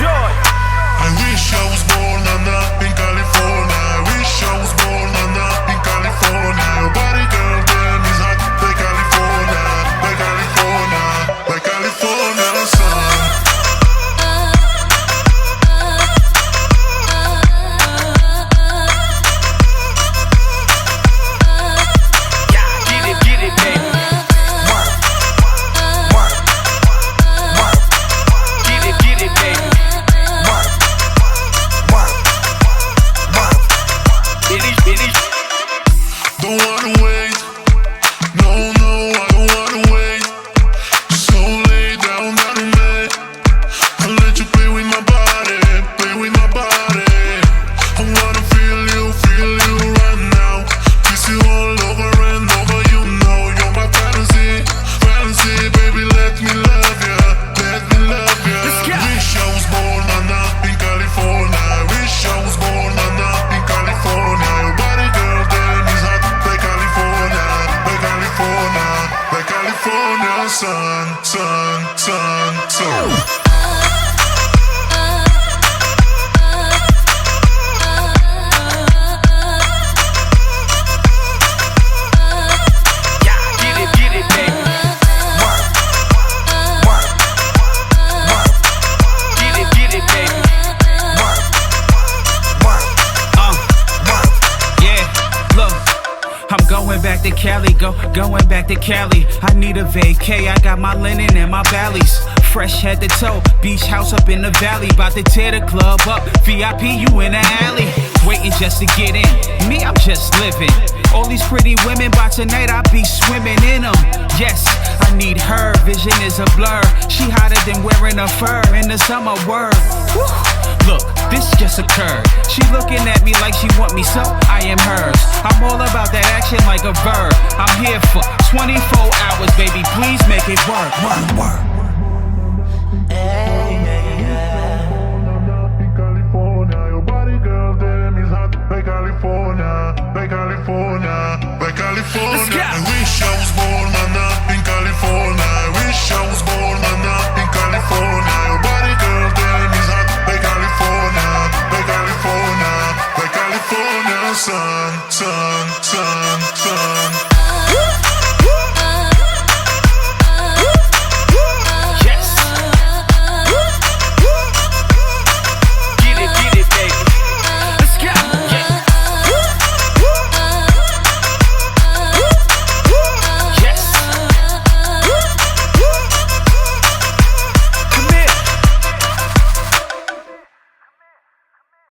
Enjoy. I wish I was born in California. I wish I was born in California. Your body, girl, damn, is hot like California, like California, like California sun. Sun, sun, sun, sun. Going back to Cali, going back to Cali. I need a vacay, I got my linen and my valleys. Fresh head to toe, beach house up in the valley. About to tear the club up, VIP you in the alley. Waiting just to get in, me I'm just living. All these pretty women, by tonight I'll be swimming in them. Yes, I need her, vision is a blur. She hotter than wearing a fur in the summer word. Woo. Look, this just occurred. She looking at me like she want me, so I am hers. I'm all about that action like a verb. I'm here for 24 hours, baby, please make it work. Work. California, your body, girl, damn, is hot like California, like California, like California. I wish I was born in California. I wish I was born in California. Your body, girl, damn, is hot like California, like California, like California sun, sun, sun, sun.